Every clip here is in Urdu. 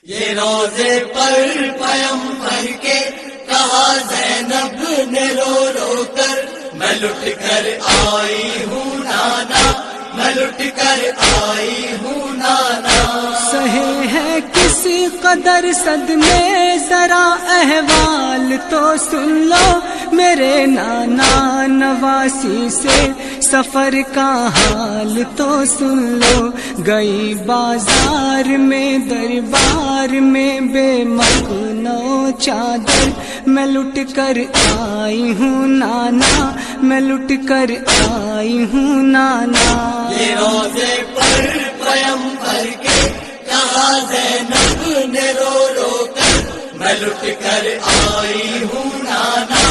یہ روزے پر پیغمبر کے کہا زینب نے رو رو کر، میں لٹ کر آئی ہوں نانا، میں لٹ کر آئی ہوں نانا۔ سہے ہے کس قدر صدمے، ذرا احوال تو سن لو میرے نانا نواسی سے، سفر کا حال تو سن لو۔ گئی بازار میں دربار میں بے مخنو چادر، میں لٹ کر آئی ہوں نانا، میں لٹ کر آئی ہوں نانا۔ یہ روزے پر پیغمبر کے کہا زینب نے رو رو کر، میں لٹ کر آئی ہوں نانا،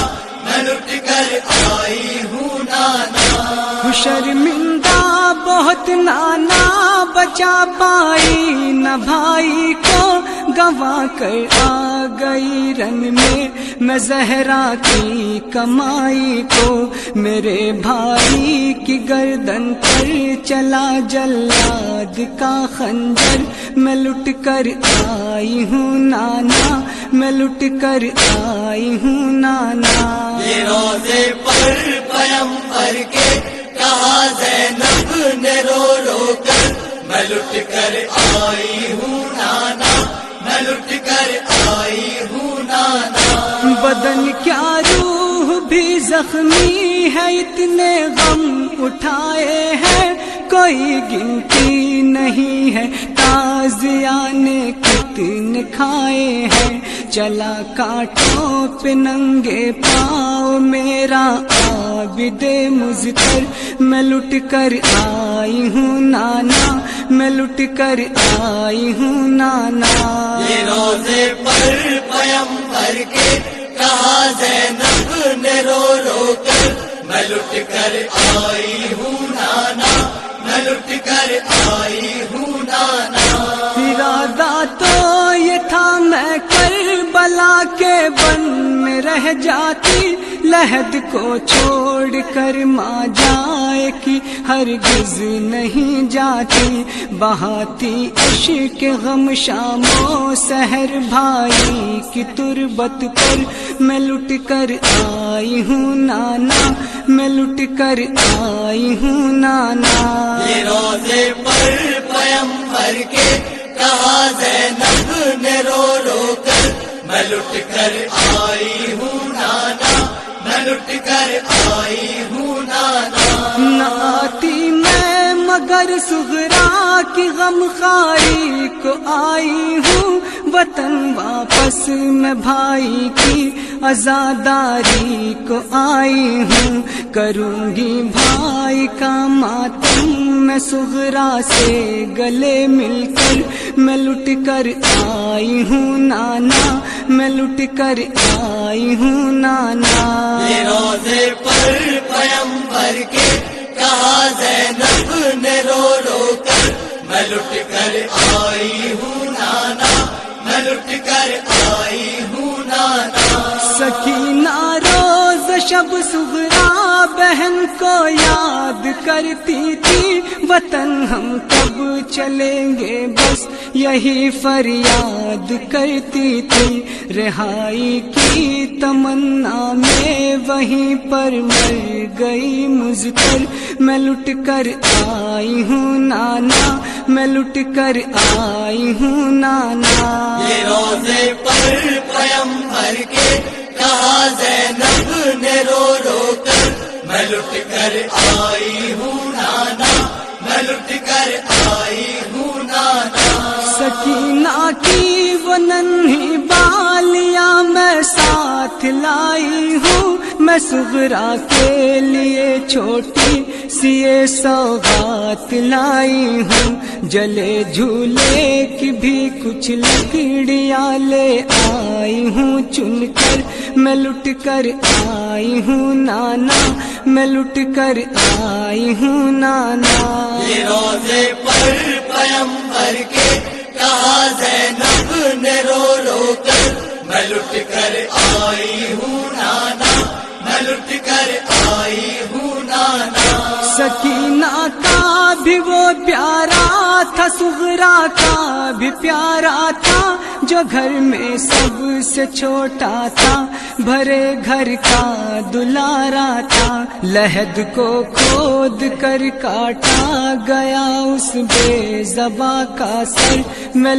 میں لٹ کر آئی ہوں نانا۔ شرمندہ بہت نانا، بچا پائی نہ بھائی کو، گوا کر آ گئی رن میں زہرا کی کمائی کو۔ میرے بھائی کی گردن پر چلا جلاد کا خنجر، میں لٹ کر آئی ہوں نانا، میں لٹ کر آئی ہوں نانا۔ یہ روزے پر پیغمبر کے کہا زینب نے رو رو کر، میں لٹ کر آئی ہوں نانا، میں لٹ کر آئی ہوں نانا۔ بدن کیا روح بھی زخمی ہے، اتنے غم اٹھائے ہیں کوئی گنتی نہیں ہے، تازیاں نے کتنے کھائے ہیں۔ چلا کانٹوں پہ ننگے پاؤں میرا عابد مضطر، میں لٹ کر آئی ہوں نانا، میں لٹ کر آئی ہوں نانا۔ یہ روزے پر پیغمبر کے کہا زینب نے رو رو کر، میں لٹ کر آئی ہوں نانا، میں لٹ کر آئی ہوں نانا۔ ارادہ تو یہ تھا میں کربلا کے بن میں رہ جاتی، لحد کو چھوڑ کر ماں جائے کی ہرگز نہیں جاتی، بہاتی عشق غم شام و سحر بھائی کی تربت پر، میں لٹ کر آئی ہوں نانا، میں لٹ کر آئی ہوں نانا۔ یہ روزے پر پیغمبر کے کہا زینب نے رو رو کر، میں لٹ کر آئی ہوں نانا، میں لٹ کر آئی ہوں نانا۔ نہ آتی میں مگر صغرا کی غم خاری کو آئی ہوں، وطن واپس میں بھائی کی عزاداری کو آئی ہوں، کروں گی بھائی کا ماتم میں صغرا سے گلے مل کر، میں لٹ کر آئی ہوں نانا، میں لٹ کر آئی ہوں نانا۔ یہ روزے پر پیغمبر کے کہا زینب نے رو رو کر، میں لٹ کر آئی ہوں نانا، میں لٹ کر آئی ہوں نانا۔ سکینہ روز شب صغرا بہن کو یاد کرتی تھی، وطن ہم کب چلیں گے بس یہی فریاد کرتی تھی، رہائی کی تمنا میں وہیں پر مر گئی مضطر، میں لٹ کر آئی ہوں نانا، میں لٹ کر آئی ہوں نانا۔ یہ روزے پر پیغمبر کے کہا زینب نے رو رو کر، میں لٹ کر آئی ہوں نانا، میں لٹ کر آئی ہوں نانا۔ سکینہ کی وہ ننھی بالیاں میں ساتھ لائی ہوں، میں صغرا کے لیے چھوٹی سی سوغات لائی ہوں، جلے جھولے کی بھی کچھ لکڑیاں لے آئی ہوں چن کر، میں لٹ کر آئی ہوں نانا، میں لٹ کر آئی ہوں نانا۔ یہ روزے پر پیغمبر کے کہا زینب نے رو رو کر، میں لٹ کر آئی ہوں نانا، میں لٹ کر آئی ہوں نانا۔ سکینہ کا بھی وہ پیارا تھا تھا سغرا کا بھی پیارا تھا، جو گھر میں سب سے چھوٹا تھا، بھرے گھر کا دلارا تھا، لحد کو کھود کر کاٹا گیا اس بے زباں کا سر، میں